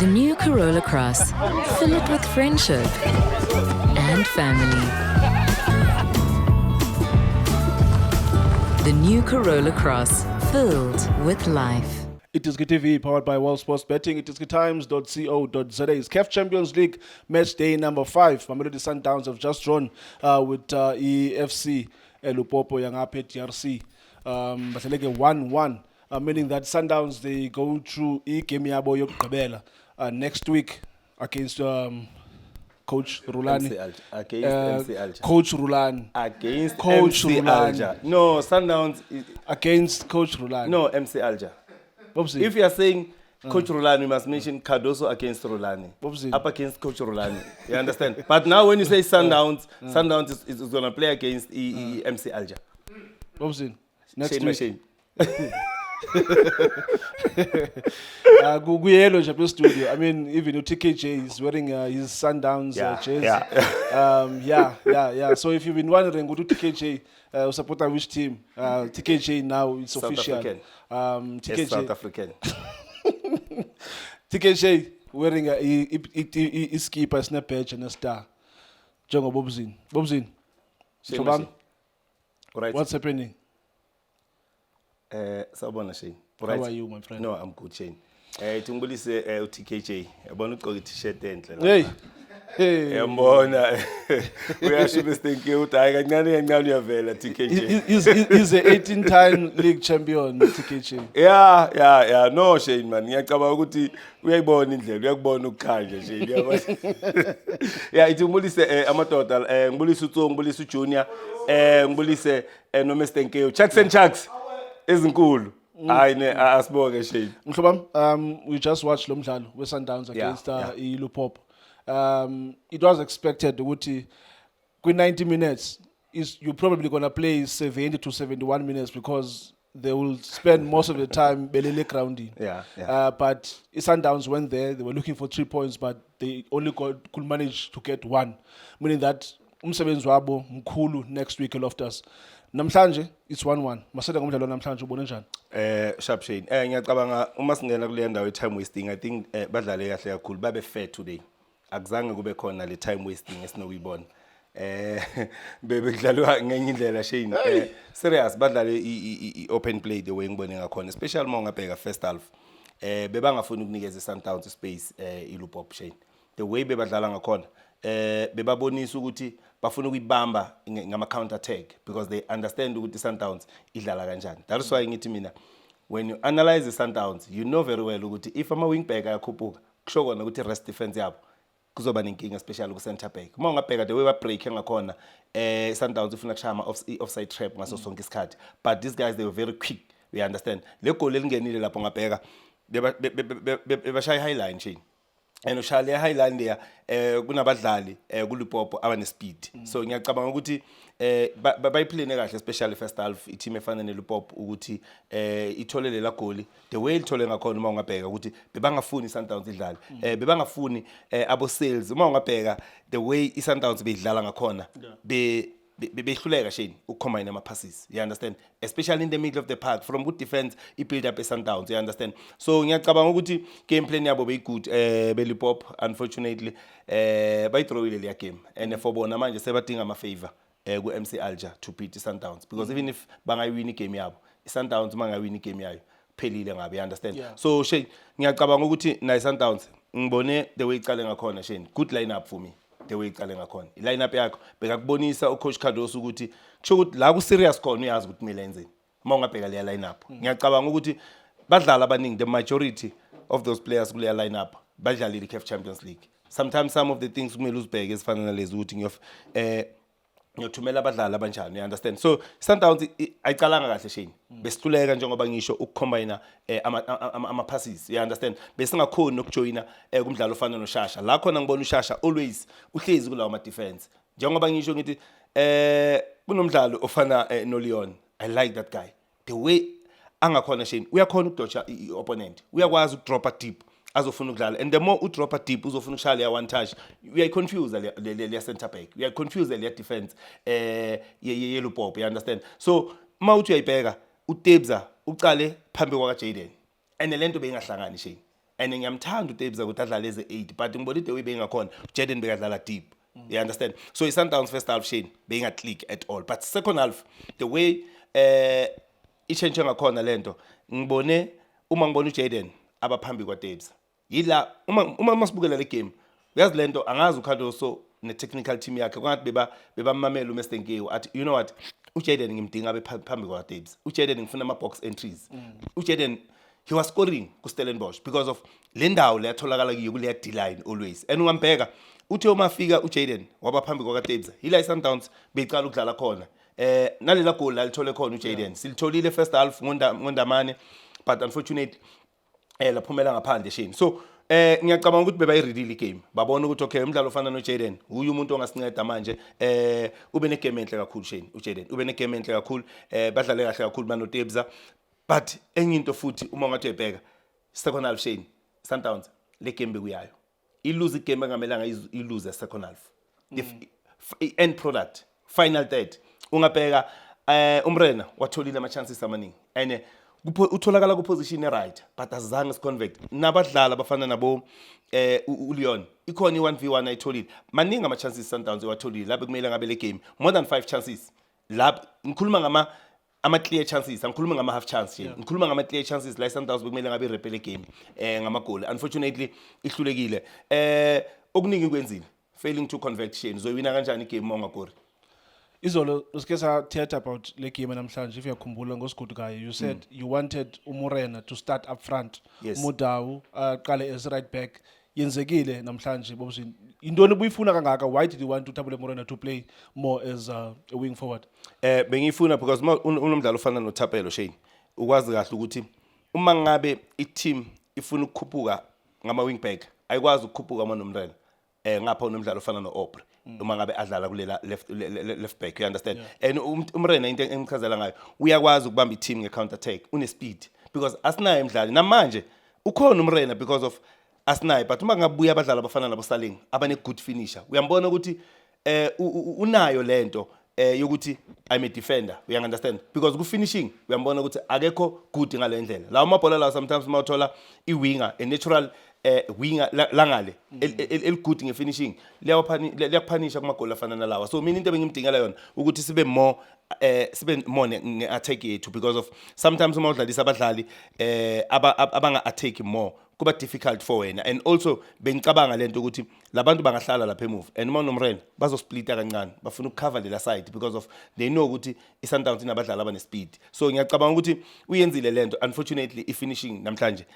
The new Corolla Cross. Fill it with friendship and family. The new Corolla Cross. Filled with life. It is GTV powered by World Sports Betting. It is gtimes.co.za. It's CAF Champions League match day number 5. Mamelodi Sundowns have just drawn with EFC Lupopo Yangape TRC. But like a 1-1, meaning that Sundowns they go through game yabo yokugqibela next week against Coach Rulani. Against MC Alger. Coach Rulani. Against Coach MC Rulani. Alger. No, Sundowns. Against Coach Rulani. No, MC Alger. Bobsy. If you are saying Coach Rulani, you must mention Cardoso against Rulani. Bobsy. Up against Coach Rulani. You understand? But now when you say Sundowns, Sundowns is going to play against MC Alger. Bobsy. Next Shane week. Machine. Guyelo nje apha studio. I mean, even TKJ is wearing his Sundowns jersey. Yeah. So if you've been wondering, go to TKJ supporter which team? TKJ now it's South official. African. TKJ. Yes, South African. TKJ wearing a skipper, a snap badge and a star. Jongo Bobzin. Bobzin. Shane Shobam, Machine. Right. what's happening? Sawubona Shane. How are you, my friend? No, I'm good Shane. Ngibulise uTKJ. Yabona ugqoka i-t-shirt enhle la. Hey. Yambona. Uyasho bestinke uthi hayi kancane uyavela TKJ. He's the 18-time league champion, TKJ. Yeah. No Shane man. Ngiyacabanga ukuthi uyayibona indlela, uyakubona ukukhanja Shane. Yabona. Yeah, ithi ngibulise amadoda, ngibulise uTsongo, ngibulise uJunior, ngibulise no Mr Nkeyo. Chucks and Chucks. Ezinkulu. Hayi ne asiboke Shane. Mhlobam, we just watched lo mdlalo we Sundowns against iLupopo. It was expected ukuthi kwi 90 minutes you're probably going to play 70 to 71 minutes because they will spend most of the time belele grounding. Yeah. But Sundowns went there, they were looking for 3 points but they only could manage to get 1, meaning that umsebenzi wabo mkhulu next week eLoftus. Namhlanje it's 1-1. Masela ngomdlalo namhlanje ubone njani? Sharp Shane. Ngiyacabanga uma singena kule ndawo i-time wasting, I think badlale kahle kakhulu, babe fair today. Akuzange kube khona le time wasting esinokuyibona. Bekudlalwa ngenye indlela Shane. Serious badlale i-open play the way ngibone ngakhona, especially uma ungabheka first half. Bebangafuni ukunikeza Sundowns space iLupopo Shane. The way bebadlala ngakhona bebabonisa ukuthi bafuna ukuyibamba ngama counter attack because they understand ukuthi Sundowns idlala kanjani. That's why ngithi mina when you analyze the Sundowns you know very well ukuthi if ama wing back ayakhuphuka kusho kona ukuthi rest defense yabo kuzoba nenkinga especially ku center back. Uma ungabheka the way ba break ngakhona Sundowns ufuna kushaya ama offside trap ngaso sonke isikhathi, but these guys they were very quick, we understand. Le goal elingenile lapho ngabheka bebashaya high line Shane. And ushaya high line there kunabadlali kuLupopo abane speed. So ngiyacabanga ukuthi bayiplayne kahle especially first half i-team efana neLupopo ukuthi ithole lela goal the way ithole ngakhona uma ungabheka ukuthi bebangafuni Sundowns idlale. Bebangafuni abo sales uma ungabheka the way iSundowns beyidlala ngakhona behluleka Shane ukucombine ama passes, you understand, especially in the middle of the park from good defense build up Sundowns, you understand. So ngiyacabanga ukuthi game plan yabo beyigood beLupopo unfortunately bayithrowile le game and for bona manje sebadinga ama favor ku MC Alger to beat Sundowns because even if bangaywini game yabo Sundowns mangaywini game yayo phelile ngabe, you understand. So Shane ngiyacabanga ukuthi na Sundowns ngibone the way icale ngakhona Shane good lineup for me. The way icale ngakhona i-lineup yakho bekakubonisa ucoach Cardoso ukuthi kusho ukuthi la ku serious khona uyazi ukuthi kumele enzeni uma ungabheka le lineup. Ngiyacabanga ukuthi badlala abaningi the majority of those players kule lineup badlala i-CAF Champions League. Sometimes some of the things kumele uzibheke ezifana nalezi ukuthi ngiyothumela abadlali abanjani, you understand. So Sundowns ayicalanga kahle Shane, besihluleka njengoba ngisho ukucombine ama passes, you understand. Besingakhona ukujoina kumdlalo ofana noShasha la khona ngibona uShasha always uhlezi kulawo ama defense njengoba ngisho ngithi kunomdlalo ofana noLeon. I like that guy the way angakhona Shane uyakhona ukudotsha i-opponent, uyakwazi ukudropa deep azofuna ukudlala, and the more udropa deep uzofuna ukushaya le one touch uyayiconfuse le center back, uyayiconfuse le defense yeLupopo, you understand. So mawuthi uyayibheka uTebza ucale phambi kwa Jaden and lento beyingahlangani Shane and ngiyamthanda uTebza ukuthi adlale as 8 but ngibona the way bengakhona Jaden bekadlala deep. You understand? So i-Sundowns first half Shane being a click at all, but second half the way i-change ngakhona lento ngibone uma ngibona uJaden abaphambi kwaTebza yila uma masibukela le game uyazi lento angazi uKhandoso ne-technical team yakhe kwangathi bebamamela uMr Nkewu athi you know what uJaden ngimdinga abe phambi kwaTebza uJaden ngifuna ama-box entries uJaden he was scoring kuStellenbosch because of le ndawo leyatholakala kiyo kuleya D-line always and ungambheka uthi uma fika uJaden waba phambi kwaTebza ila i-Sundowns beyiqala ukudlala khona nalela goal lalithola khona uJaden silitholile first half ngondamane but unfortunately laphumela ngaphandle Shane so ngiyacabanga ukuthi bebayiridi game babona ukuthi okay umdlalo ofana noJaden uyu umuntu ongasinceda manje ube negame enhle kakhulu Shane uJaden ube negame enhle kakhulu badlale kahle kakhulu banoTebza but enye into futhi uma ngathi ebheka second half Shane Sundowns le game bekuyayo ilose igame engamelanga ilose second half if end product final third ungabheka umrena watholile ama chances amaningi and utholakala ku position right but azange siconvert nabadlala abafana nabo uLeon ikhona i1v1 ayitholile maningi ama chances Sundowns watholile lapho kumele ngabe le game more than 5 chances lapho ngikhuluma ama clear chances angikhuluma ngama half chance nje ngikhuluma ngama clear chances la Sundowns bekumele ngabe repele game ngama goal unfortunately ihlulekile okuningi kwenzile failing to convert Shane zoyina kanjani igame mongagori Izolo usike sathetha about le game namhlanje if uyakhumbula ngosigudukayo you said you wanted uMorena to start up front Mudawu aqale as right back yenzekile namhlanje bobusini intoni ubuyifuna kangaka why did you want uThabile Morena to play more as a wing forward bengifuna because unomdlalo ofana noThapelo Shane ukwazi kahle ukuthi uma ngabe i-team ifuna ukukhuphuka ngama wing back ayikwazi ukukhuphuka ama nomrena ngapha unomdlalo ofana noOpre uma ngabe adlala kulela left back you understand and umrena into engichazela ngayo uyakwazi ukubamba i-team nge-counter attack une speed because asinayo emdlali namanje ukhona umrena because of asinayo but uma ngabuya abadlali abafana nabo Saling abane good finisher uyambona ukuthi unayo lento yokuthi I'm a defender we understand because ku finishing uyambona ukuthi akekho good ngalendlela la amabhola la sometimes mawuthola i-winger a natural winger langale el good nge finishing liyaphanisha kuma goal afana nalawa so mina into bengimdingela yona ukuthi sibe more nge attack yethu because of sometimes uma udlalisa abadlali abanga attack more kuba difficult for wena and also bengicabanga lento ukuthi labantu bangahlala lapha emove and uma nomrena bazosplita kancane bafuna ukucover lela side because of they know ukuthi iSundowns inabadlali abane speed so ngiyacabanga ukuthi uyenzile lento unfortunately i-finishing namhlanje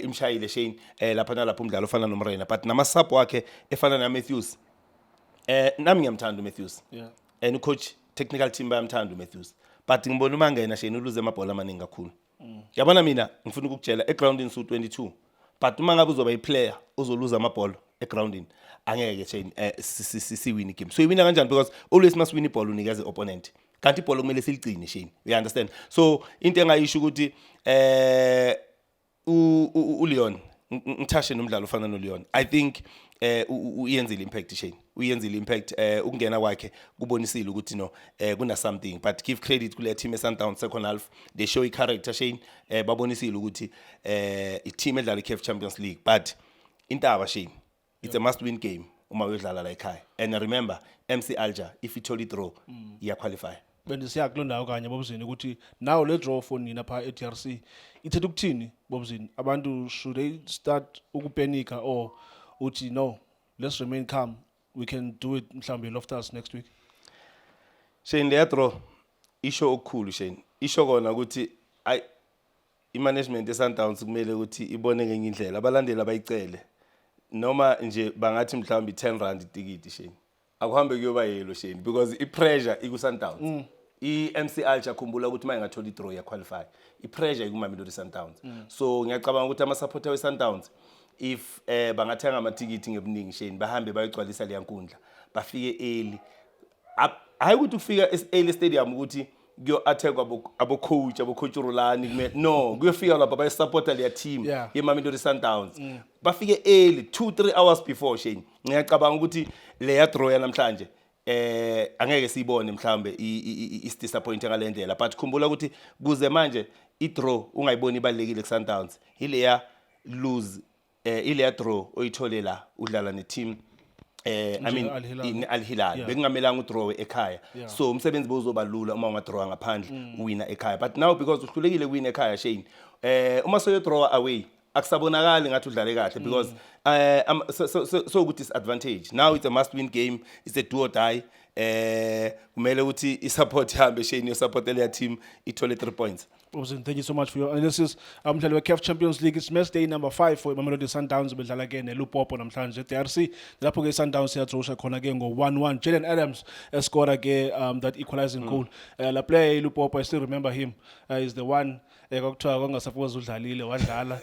imshayile Shane lapha nalapha umdlalo ofana nomrena but nama sub wakhe efana na Matthews nami ngiyamthanda uMatthews and coach technical team bayamthanda uMatthews but ngibona uma ngena Shane uluze amabhola amaningi kakhulu yabona mina ngifuna ukukutshela egroundini su 22 but uma ngabe uzoba iplayer uzoluza amabhola egroundini angeke Shane siwin igame so iwina kanjani because always must win ibhola unikeze opponent kanti ibhola kumele siligcine Shane you understand so into engayisho ukuthi uLeon ngithashe nomdlalo ofana noLeon I think uyenzile impact Shane uyenzile impact ukungena kwakhe kubonisile ukuthi no kuna something but give credit kule team eSundowns second half they show i-character Shane babonisile ukuthi i-team edlala iCAF Champions League but intaba Shane it's a must win game uma uyodlala la ekhaya and remember MC Alger if ithola i-draw iya qualify bendisiya kulondawo kanye bobuzini ukuthi now le draw for nina pha eDRC ithethe ukuthini bobuzini abantu should they start ukupanika or uthi no let's remain calm we can do it mhlambe Loftus next week Shane le draw isho okukhulu Shane isho kona ukuthi i-management eSundowns kumele ukuthi ibone ngenye indlela abalandeli abayicele noma nje bangathi mhlawumbe 10 rand itikiti Shane akuhambe kuyoba yelo Shane because i-pressure iku-Sundowns i-MC Alger khumbula ukuthi mayingathola i-draw ya qualify i-pressure ikumamelo Sundowns so ngiyacabanga ukuthi ama-supporter we-Sundowns if bangathenga amatikiti ngebuningi Shane bahambe bayigcwalisa le yankundla bafike early hayi ukuthi ufika early stadium ukuthi kuyo attack abo coach Rulani no kuyofika lapha bayi supporter le team yeMamelodi Sundowns bafike early 2-3 hours before Shane ngiyacabanga ukuthi le ya draw yanamhlanje angeke siyibone mhlambe disappoint ngalendlela but khumbula ukuthi kuze manje i-draw ungayiboni ibalekile kuSundowns ile ya lose ile draw oyithole la udlala ne team I mean Al Hilal. in Al Hilal Yeah. bekungamelanga udraw ekhaya Yeah. so umsebenzi bozoba lula uma ungadraw ngaphandle uwina ekhaya but now because uhlulekile win ekhaya Shane uma so draw away akusabonakali ngathi udlale kahle because so ukuthi disadvantage now it's a must win game, it's a do or die kumele ukuthi i-support ihambe Shane your-support leya team ithole 3 points. Awesome. Thank you so much for your analysis. Umdlalo we-CAF Champions League, it's match day number 5 for Mamelodi Sundowns bedlala ke neLupopo namhlanje DRC. Lapho ke Sundowns yadrosha khona ke ngo-1-1. Jalen Adams scored ke that equalizing goal. La player iLupopo, I still remember him. Is the one kwakuthiwa kwangasaphoze udlalile wadlala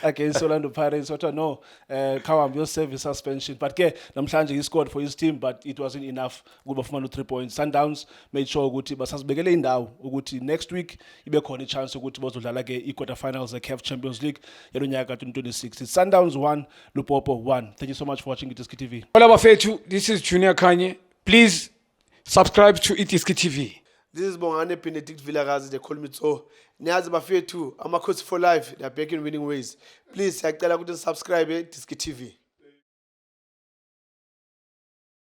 against Orlando Pirates. Wathiwa no, khawambe uyoserve suspension. But ke namhlanje he scored for his team, but it wasn't enough ukuba bafumana 3 points. Sundowns made sure ukuthi basazibekele indawo ukuthi next week ibe khona i-chance ukuthi bazodlala ke i-quarter finals e-CAF Champions League yalonyaka ka-2026. It's Sundowns 1, Lupopo 1. Thank you so much for watching Itiski TV. Hola bafethu, this is Junior Kanye. Please subscribe to Itiski TV. This is Bongane Benedict Villagazi, they call me so. Niyazi bafethu, Amakhosi for life, they are back in winning ways. Please, siyacela ukuthi subscribe Itiski TV.